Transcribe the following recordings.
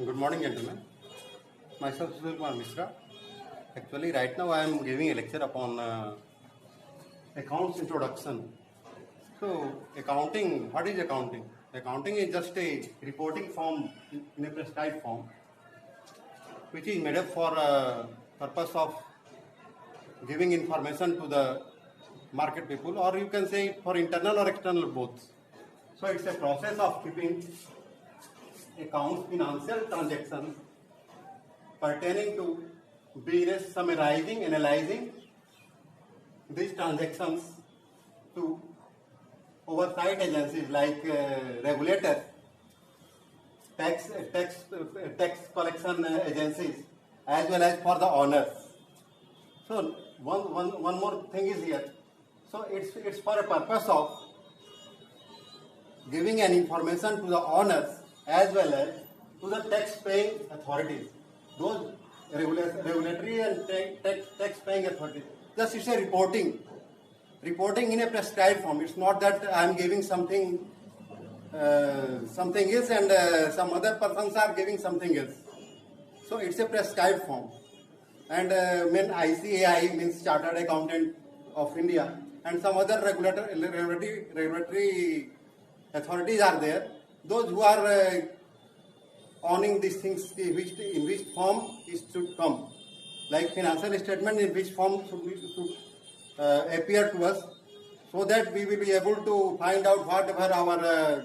Good morning, gentlemen. Myself Sushil Kumar Mishra. Actually, right now I am giving a lecture upon accounts introduction. So, accounting, what is accounting? Accounting is just a reporting form in a prescribed form, which is made up for purpose of giving information to the market people, or you can say for internal or external both. So, it's a process of keeping accounts, financial transactions pertaining to business, summarizing, analyzing these transactions to oversight agencies like regulators, tax collection agencies, as well as for the owners. So one more thing is here. So it's for a purpose of giving an information to the owners as well as to the tax-paying authorities. Those regulatory and tax-paying authorities. Just it's a reporting in a prescribed form. It's not that I am giving something else and some other persons are giving something else. So it's a prescribed form. And when ICAI means Chartered Accountant of India and some other regulatory authorities are there. Those who are owning these things, in which form it should come, like financial statement, in which form should appear to us, so that we will be able to find out whatever our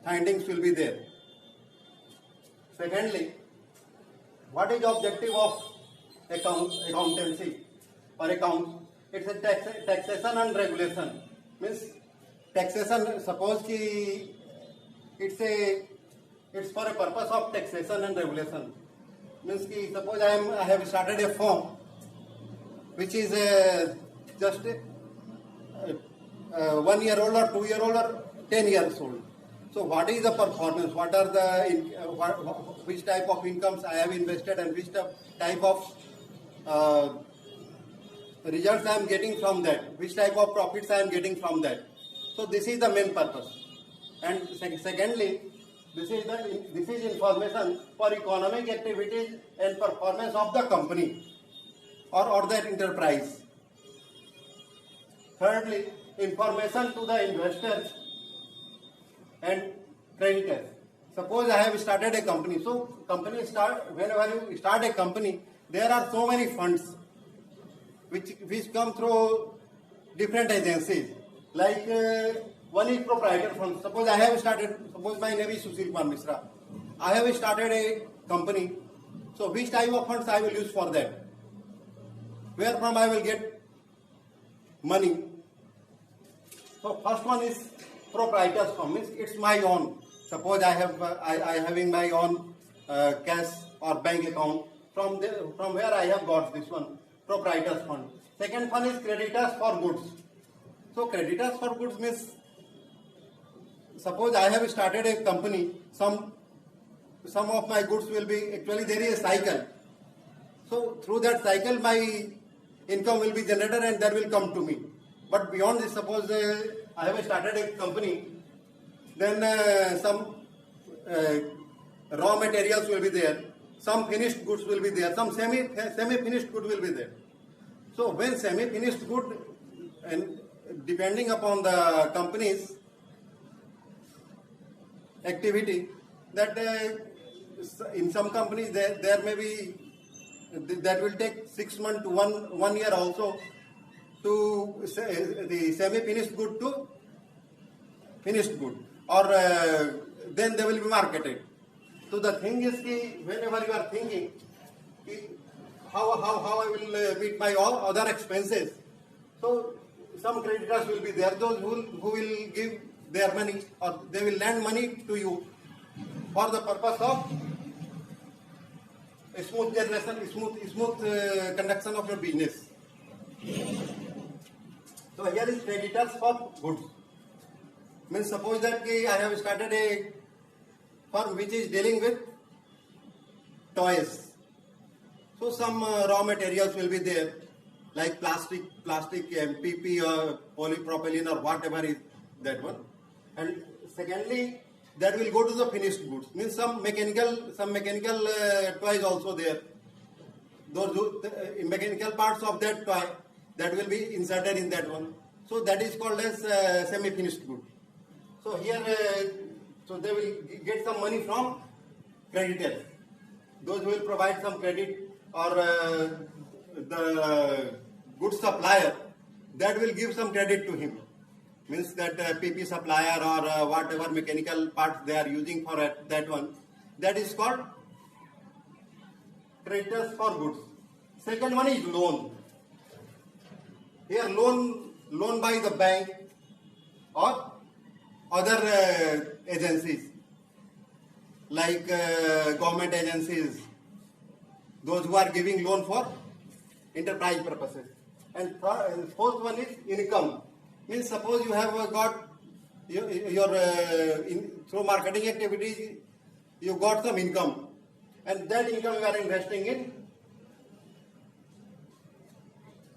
findings will be there. Secondly, what is the objective of accountancy or accounts? It's a taxation and regulation. Means taxation. Suppose ki it's for a purpose of taxation and regulation. Means ki suppose I have started a firm which is just 1 year old or 2 year old or 10 years old. So what is the performance? What are the which type of incomes I have invested and which type of results I am getting from that? Which type of profits I am getting from that? So this is the main purpose. And secondly, this is information for economic activities and performance of the company or that enterprise. Thirdly, information to the investors and creditors. Suppose I have started a company. So whenever you start a company, there are so many funds which come through different agencies. Like one is proprietor fund. Suppose my name is Sushil Kumar Mishra. I have started a company. So which type of funds I will use for that? Where from I will get money? So first one is proprietor's fund. Means it's my own. Suppose I having my own cash or bank account. From where I have got this one, proprietor's fund. Second one is creditors for goods. So creditors for goods means, suppose I have started a company, some of my goods will be, actually there is a cycle. So through that cycle my income will be generated and that will come to me. But beyond this, suppose I have started a company, then some raw materials will be there, some finished goods will be there, some semi-finished good will be there. So when semi-finished good, and depending upon the company's activity, that in some companies there may be, that will take 6 months to 1 year also to the semi-finished good to finished good, or then they will be marketed. So the thing is ki whenever you are thinking how I will meet my all other expenses, so some creditors will be there, those who will give their money or they will lend money to you for the purpose of smooth conduction of your business. So here is creditors for goods. Means suppose that I have started a firm which is dealing with toys. So some raw materials will be there, like plastic, PP or polypropylene or whatever is that one. And secondly, that will go to the finished goods. Means some mechanical toys also there. Those mechanical parts of that toy that will be inserted in that one. So that is called as semi-finished good. So here, so they will get some money from creditors. Those who will provide some credit, or the good supplier, that will give some credit to him. Means that PP supplier or whatever mechanical parts they are using for that one, that is called creditors for goods. Second one is loan. Here loan by the bank or other agencies like government agencies, those who are giving loan for enterprise purposes. And fourth one is income. Means suppose you have got your through marketing activities you got some income, and that income you are investing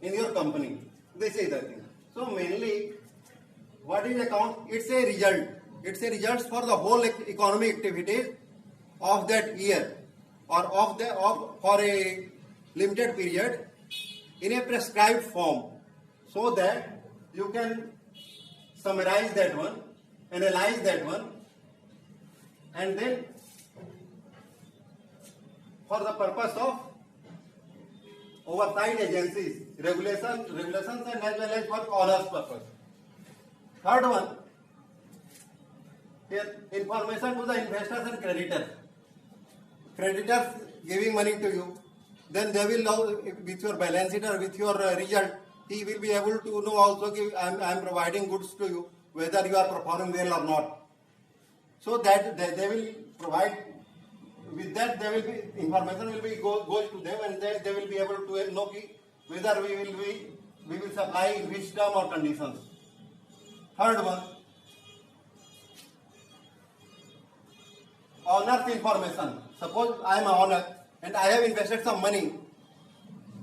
in your company. This is the thing. So mainly, what is account? It's a result. It's a result for the whole economic activities of that year or for a limited period in a prescribed form, so that you can summarize that one, analyze that one, and then for the purpose of oversight agencies, regulations, and as well as for honors purpose. Third one, here information to the investors and creditors. Creditors giving money to you, then they will know with your balance sheet or with your result, he will be able to know also that I am providing goods to you, whether you are performing well or not. So that they will provide, with that they will be, information will be goes to them, and then they will be able to know whether we will supply in which term or conditions. Third one, owner's information. Suppose I am an owner and I have invested some money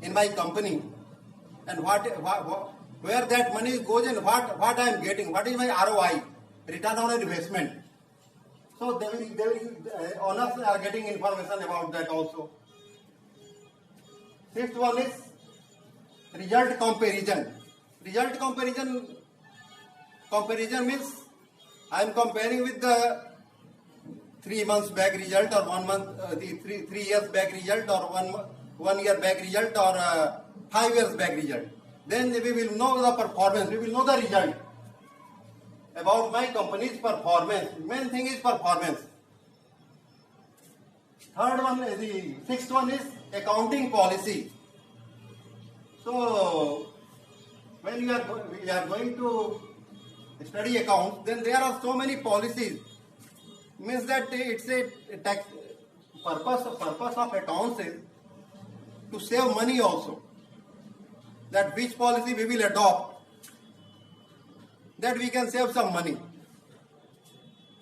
in my company, and where that money goes and what I am getting, what is my ROI, return on investment. So they will owners are getting information about that also. Fifth one is result comparison. Result comparison means I am comparing with the 3 months back result, or 1 month, the 3 years back result, or 1 year back result, or 5 years back result. Then we will know the performance, we will know the result about my company's performance. Main thing is performance. Third one, the sixth one is accounting policy. So when you are going to study accounts, then there are so many policies. Means that it's a tax purpose of accounts is to save money also. That which policy we will adopt, that we can save some money.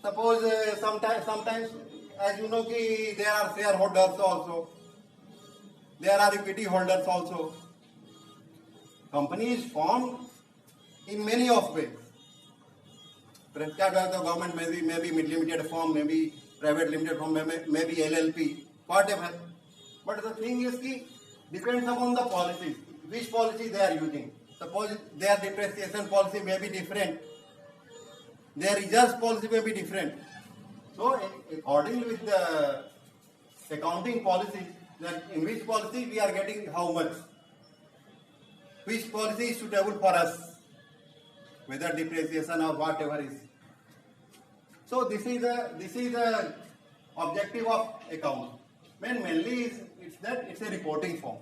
Suppose sometimes, as you know, there are shareholders also, there are equity holders also. Company is formed in many of ways. Prescribed by the government, maybe limited form, maybe private limited form, maybe LLP, whatever. But the thing is, depends upon the policy, which policy they are using. Suppose their depreciation policy may be different, their reserves policy may be different. So according with the accounting policy, that in which policy we are getting how much, which policy is suitable for us, whether depreciation or whatever is. So this is the objective of account. Mainly it's a reporting form.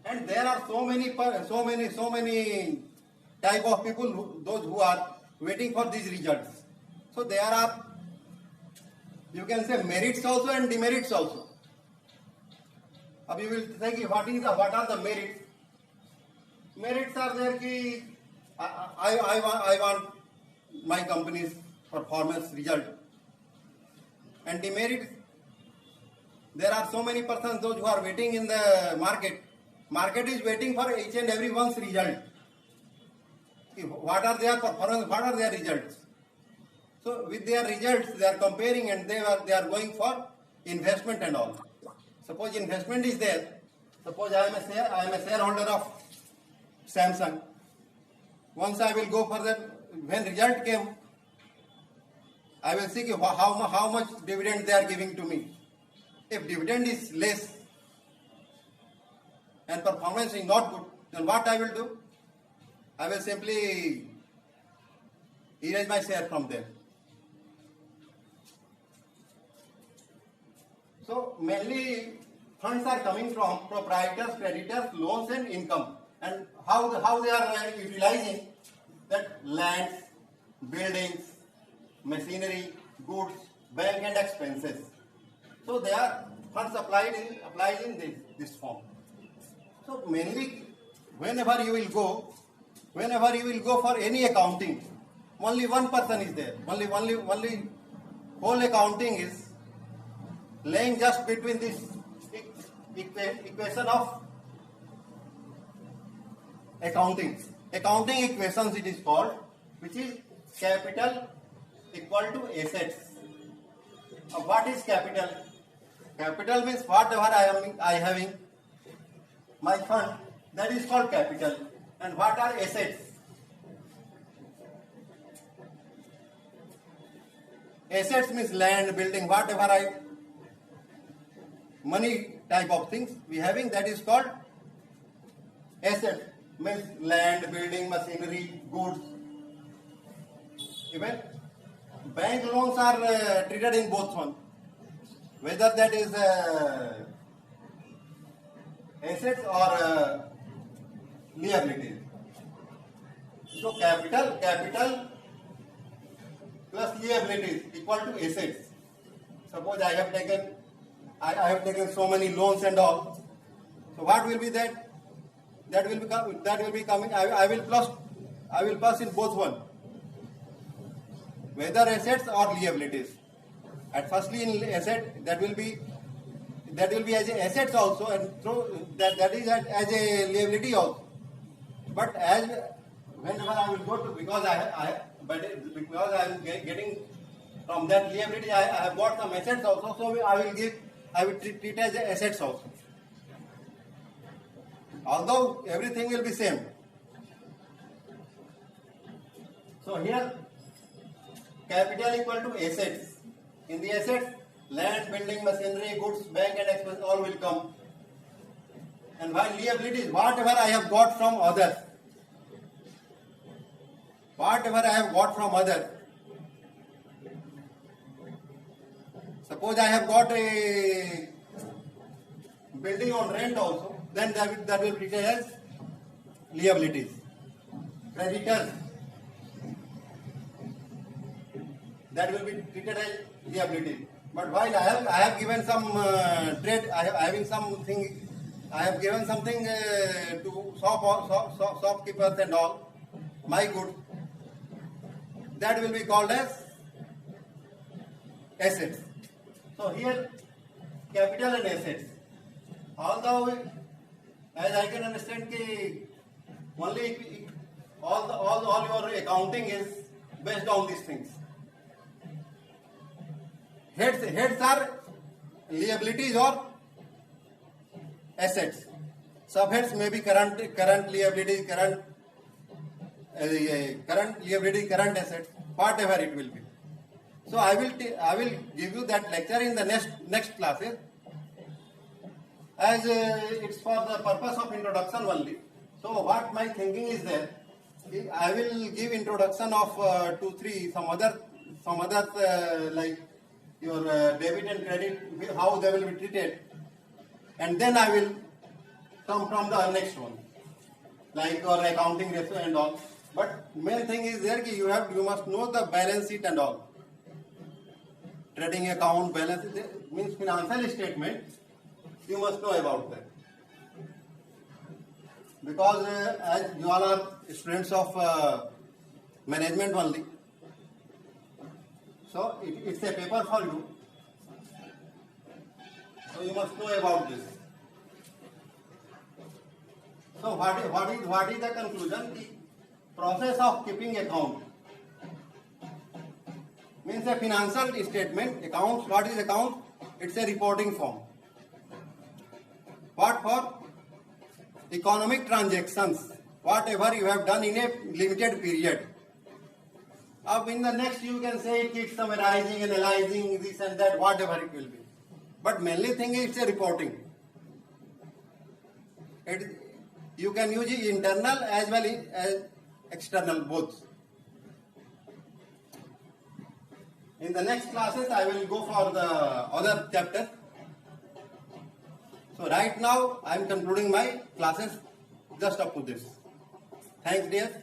And there are so many type of people, those who are waiting for these results. So there are, you can say, merits also and demerits also. Now we will say what are the merits. Merits are there कि I want my company's performance result. And demerits, there are so many persons, those who are waiting in the market. Market is waiting for each and every one's result. What are their performance, what are their results. So with their results, they are comparing and they are going for investment and all. Suppose investment is there. Suppose I am a shareholder of Samsung. Once I will go for that, when result came, I will see how much dividend they are giving to me. If dividend is less and performance is not good, then what I will do? I will simply erase my share from there. So mainly funds are coming from proprietors, creditors, loans and income. And how they are utilizing that lands, buildings, machinery, goods, bank and expenses. So they are funds applied in this form. So mainly whenever you will go for any accounting, only one person is there. Only whole accounting is laying just between this equation of accounting equations it is called, which is capital equal to assets. What is capital? Capital means whatever I having my fund, that is called capital. And what are assets? Assets means land, building, whatever money type of things we having, that is called asset. Means land, building, machinery, goods. Even bank loans are treated in both one. Whether that is assets or liabilities. So capital plus liabilities equal to assets. Suppose I have taken so many loans and all. So what will be that? That will be coming. I will plus in both one. Whether assets or liabilities. At firstly in asset that will be as a assets also, and so that is as a liability also. But as whenever I will go to, because I am getting from that liability, I have got some assets also, so I will treat as assets also. Although everything will be same. So here capital equal to assets. In the assets, land, building, machinery, goods, bank and expense all will come. And while liabilities, whatever I have got from others, suppose I have got a building on rent also, then that will be treated as liabilities. Creditors, that will be treated as liabilities. But while I have given some trade, I have given something to shopkeepers and all, my goods, that will be called as assets. So here capital and assets. Although as I can understand only all your accounting is based on these things. Heads are liabilities or assets. Subheads may be current liabilities, current liability, current assets, whatever it will be. So I will give you that lecture in the next classes, as it's for the purpose of introduction only. So what my thinking is there, I will give introduction of 2-3 some other like your debit and credit, how they will be treated, and then I will come from the next one, like your accounting ratio and all. But main thing is there you must know the balance sheet and all. Trading account, balance means financial statement, you must know about that. Because as you all are students of management only, so it's a paper for you. So you must know about this. So what is the conclusion? The process of keeping account. means a financial statement, accounts. What is account? It's a reporting form. What for? Economic transactions, whatever you have done in a limited period. Up in the next you can say it's summarizing, analyzing, this and that, whatever it will be. But mainly thing is it's a reporting. You can use it internal as well as external, both. In the next classes I will go for the other chapter. So right now I am concluding my classes just up to this. Thanks dear.